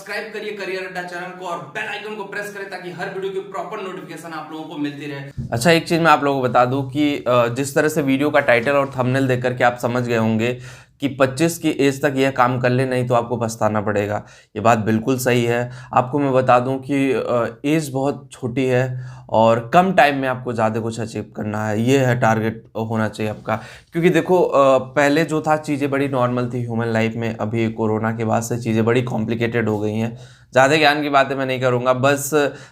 Subscribe करिए career अड्डा channel को और बेल आइकन को प्रेस करें ताकि हर वीडियो की प्रॉपर नोटिफिकेशन आप लोगों को मिलती रहे। अच्छा, एक चीज़ मैं आप लोगों को बता दूं कि जिस तरह से वीडियो का टाइटल और थंबनेल देख करके आप समझ गए होंगे कि 25 की एज तक यह काम कर ले, नहीं तो आपको पछताना पड़ेगा। ये बात बिल्कुल सही है। आपको मैं बता दूं कि एज बहुत छोटी है और कम टाइम में आपको ज़्यादा कुछ अचीव करना है, ये है टारगेट होना चाहिए आपका। क्योंकि देखो पहले जो था चीज़ें बड़ी नॉर्मल थी ह्यूमन लाइफ में, अभी कोरोना के बाद से चीज़ें बड़ी कॉम्प्लिकेटेड हो गई हैं। ज़्यादा ज्ञान की बातें मैं नहीं करूँगा, बस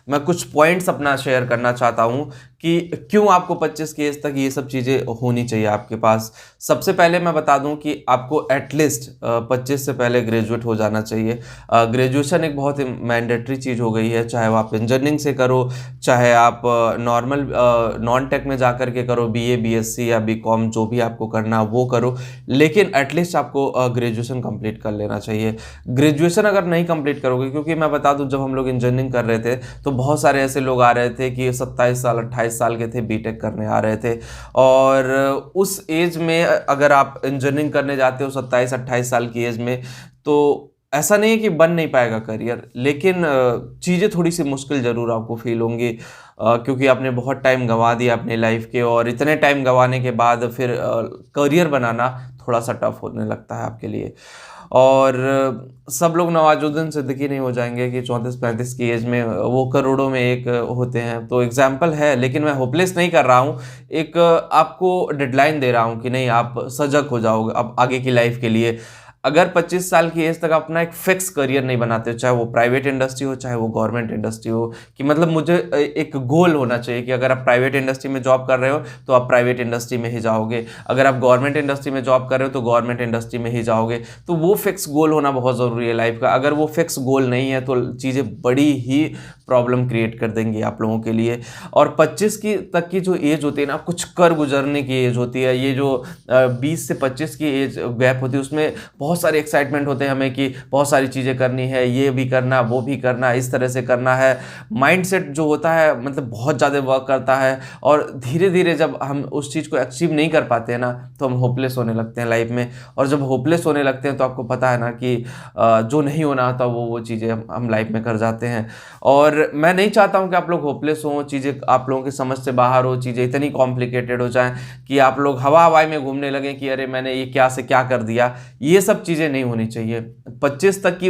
मैं कुछ पॉइंट्स अपना शेयर करना चाहता हूँ कि क्यों आपको 25 की एज तक ये सब चीज़ें होनी चाहिए आपके पास। सबसे पहले मैं बता दूं कि आपको एटलीस्ट 25 से पहले ग्रेजुएट हो जाना चाहिए। ग्रेजुएशन एक बहुत मैंडेटरी चीज़ हो गई है, चाहे वो आप इंजीनियरिंग से करो, चाहे आप नॉर्मल नॉन टेक में जा कर के करो, बीए बीएससी या बीकॉम, जो भी आपको करना वो करो, लेकिन एटलीस्ट आपको ग्रेजुएशन कंप्लीट कर लेना चाहिए। ग्रेजुएशन अगर नहीं कंप्लीट करोगे, क्योंकि मैं बता दूं जब हम लोग इंजीनियरिंग कर रहे थे तो बहुत सारे ऐसे लोग आ रहे थे कि 27 साल 28 साल के थे, बीटेक करने आ रहे थे, और उस एज में अगर आप इंजीनियरिंग करने जाते हो 27-28 साल की एज में, तो ऐसा नहीं है कि बन नहीं पाएगा करियर, लेकिन चीज़ें थोड़ी सी मुश्किल ज़रूर आपको फील होंगी, क्योंकि आपने बहुत टाइम गंवा दिया अपने लाइफ के, और इतने टाइम गंवाने के बाद फिर करियर बनाना थोड़ा सा टफ होने लगता है आपके लिए। और सब लोग नवाजुद्दीन सिद्दीकी नहीं हो जाएंगे कि 34-35 की एज में वो करोड़ों में एक होते हैं, तो एग्जाम्पल है, लेकिन मैं होपलेस नहीं कर रहा हूँ। एक आपको डेडलाइन दे रहा हूँ कि नहीं, आप सजग हो जाओगे अब आगे की लाइफ के लिए। अगर 25 साल की एज तक अपना एक फिक्स करियर नहीं बनाते हो, चाहे वो प्राइवेट इंडस्ट्री हो चाहे वो गवर्नमेंट इंडस्ट्री हो, कि मतलब मुझे एक गोल होना चाहिए कि अगर आप प्राइवेट इंडस्ट्री में जॉब कर रहे हो तो आप प्राइवेट इंडस्ट्री में ही जाओगे, अगर आप गवर्नमेंट इंडस्ट्री में जॉब कर रहे हो तो गवर्नमेंट इंडस्ट्री में ही जाओगे, तो वो फिक्स गोल होना बहुत ज़रूरी है लाइफ का। अगर वो फिक्स गोल नहीं है तो चीज़ें बड़ी ही प्रॉब्लम क्रिएट कर देंगी आप लोगों के लिए। और 25 की तक की जो एज होती है ना, कुछ कर गुजरने की एज होती है। ये जो 20 से 25 की एज गैप होती है, उसमें बहुत सारे एक्साइटमेंट होते हैं हमें कि बहुत सारी चीज़ें करनी है, ये भी करना वो भी करना, इस तरह से करना है। माइंडसेट जो होता है मतलब बहुत ज़्यादा वर्क करता है, और धीरे धीरे जब हम उस चीज़ को अचीव नहीं कर पाते हैं ना, तो हम होपलेस होने लगते हैं लाइफ में। और जब होपलेस होने लगते हैं तो आपको पता है ना कि जो नहीं होना होता वो चीज़ें हम लाइफ में कर जाते हैं। और मैं नहीं चाहता हूं कि आप लोग होपलेस हों, चीज़ें आप लोगों की समझ से बाहर हो, चीज़ें इतनी कॉम्प्लिकेटेड हो जाएं कि आप लोग हवा हवाई में घूमने लगें कि अरे मैंने ये क्या से क्या कर दिया। ये सब चीज़ें नहीं होनी चाहिए। 25 तक की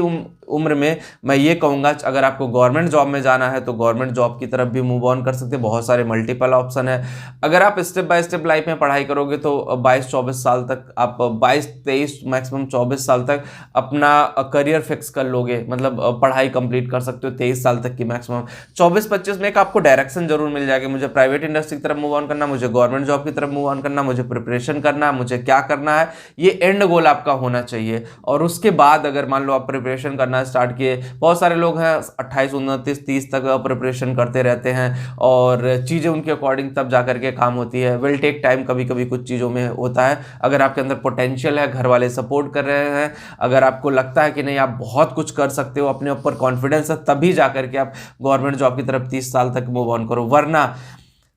उम्र में मैं ये कहूँगा, अगर आपको गवर्नमेंट जॉब में जाना है तो गवर्नमेंट जॉब की तरफ भी मूव ऑन कर सकते हैं, बहुत सारे मल्टीपल ऑप्शन है। अगर आप स्टेप बाय स्टेप लाइफ में पढ़ाई करोगे तो 22-24 साल तक आप 22-23 मैक्सिमम 24 साल तक अपना करियर फिक्स कर लोगे, मतलब पढ़ाई कंप्लीट कर सकते हो 23 साल तक की मैक्सिमम। 24-25 में एक आपको डायरेक्शन जरूर मिल जाएगी, मुझे प्राइवेट इंडस्ट्री की तरफ मूव ऑन करना, मुझे गवर्नमेंट जॉब की तरफ मूव ऑन करना, मुझे प्रिपरेशन करना, मुझे क्या करना है, ये एंड गोल आपका होना चाहिए। और उसके बाद अगर मान लो आप प्रिपरेशन करना स्टार्ट किए, बहुत सारे लोग हैं 28, 29, 30 तक प्रिपरेशन करते रहते हैं और चीज़ें उनके अकॉर्डिंग तब जा करके काम होती है। विल टेक टाइम, कभी कभी कुछ चीज़ों में होता है। अगर आपके अंदर पोटेंशियल है, घर वाले सपोर्ट कर रहे हैं, अगर आपको लगता है कि नहीं आप बहुत कुछ कर सकते हो, अपने ऊपर कॉन्फिडेंस है, तभी जा करके आप गवर्नमेंट जॉब की तरफ 30 साल तक मूव ऑन करो, वरना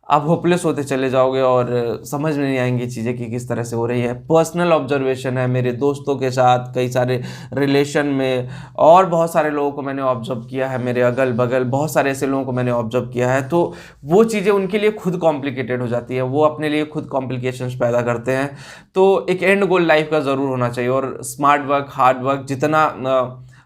आप होपलेस होते चले जाओगे और समझ में नहीं आएंगी चीज़ें कि किस तरह से हो रही है। पर्सनल ऑब्जर्वेशन है, मेरे दोस्तों के साथ, कई सारे रिलेशन में, और बहुत सारे लोगों को मैंने ऑब्जर्व किया है, मेरे अगल बगल बहुत सारे ऐसे लोगों को मैंने ऑब्जर्व किया है, तो वो चीज़ें उनके लिए खुद कॉम्प्लिकेटेड हो जाती है, वो अपने लिए खुद कॉम्प्लिकेशंस पैदा करते हैं। तो एक एंड गोल लाइफ का ज़रूर होना चाहिए, और स्मार्ट वर्क, हार्ड वर्क, जितना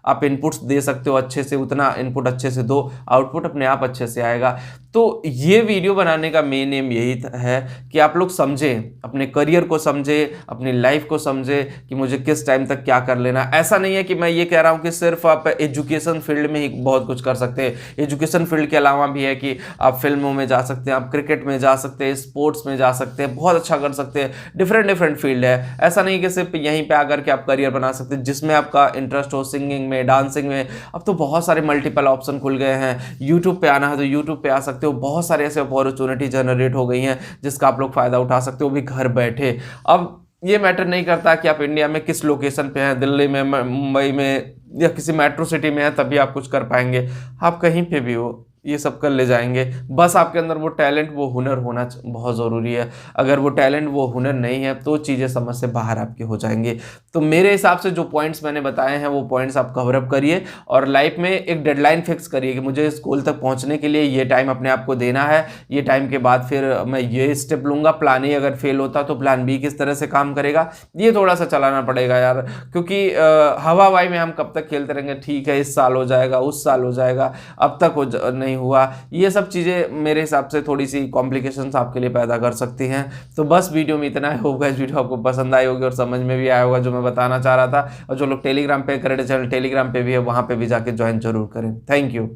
आप इनपुट्स दे सकते हो अच्छे से उतना इनपुट अच्छे से दो, आउटपुट अपने आप अच्छे से आएगा। तो ये वीडियो बनाने का मेन एम यही है कि आप लोग समझें, अपने करियर को समझें, अपनी लाइफ को समझें कि मुझे किस टाइम तक क्या कर लेना। ऐसा नहीं है कि मैं ये कह रहा हूँ कि सिर्फ आप एजुकेशन फील्ड में ही बहुत कुछ कर सकते हैं। एजुकेशन फील्ड के अलावा भी है कि आप फिल्मों में जा सकते हैं, आप क्रिकेट में जा सकते हैं, स्पोर्ट्स में जा सकते हैं, बहुत अच्छा कर सकते हैं। डिफरेंट फील्ड है, ऐसा नहीं कि सिर्फ यहीं पर आकर के आप करियर बना सकते हैं जिसमें आपका इंटरेस्ट हो, सिंगिंग में, डांसिंग में। अब तो बहुत सारे मल्टीपल ऑप्शन खुल गए हैं। यूट्यूब पे आना है तो यूट्यूब पे आ सकते हो, बहुत सारे ऐसे अपॉर्चुनिटी जनरेट हो गई हैं जिसका आप लोग फायदा उठा सकते हो भी घर बैठे। अब ये मैटर नहीं करता कि आप इंडिया में किस लोकेशन पे हैं, दिल्ली में, मुंबई में, या किसी मेट्रो सिटी में है तभी आप कुछ कर पाएंगे। आप कहीं पे भी हो, ये सब कर ले जाएंगे। बस आपके अंदर वो टैलेंट, वो हुनर होना बहुत ज़रूरी है। अगर वो टैलेंट, वो हुनर नहीं है तो चीज़ें समझ से बाहर आपके हो जाएंगे। तो मेरे हिसाब से जो पॉइंट्स मैंने बताए हैं वो पॉइंट्स आप कवर अप करिए और लाइफ में एक डेडलाइन फिक्स करिए कि मुझे इस गोल तक पहुंचने के लिए ये टाइम अपने आप को देना है, ये टाइम के बाद फिर मैं ये स्टेप लूँगा। प्लान ए अगर फेल होता तो प्लान बी किस तरह से काम करेगा, ये थोड़ा सा चलाना पड़ेगा यार, क्योंकि हवाबाई में हम कब तक खेलते रहेंगे। ठीक है, इस साल हो जाएगा, उस साल हो जाएगा, अब तक नहीं हुआ, ये सब चीज़ें मेरे हिसाब से थोड़ी सी कॉम्प्लिकेशंस आपके लिए पैदा कर सकती हैं। तो बस वीडियो में इतना है। होगा इस वीडियो आपको पसंद आई होगी और समझ में भी आया होगा जो मैं बताना चाह रहा था। और जो लोग टेलीग्राम पे, क्रेडिट चैनल टेलीग्राम पे भी है, वहाँ पे भी जाके ज्वाइन जरूर करें। Thank you.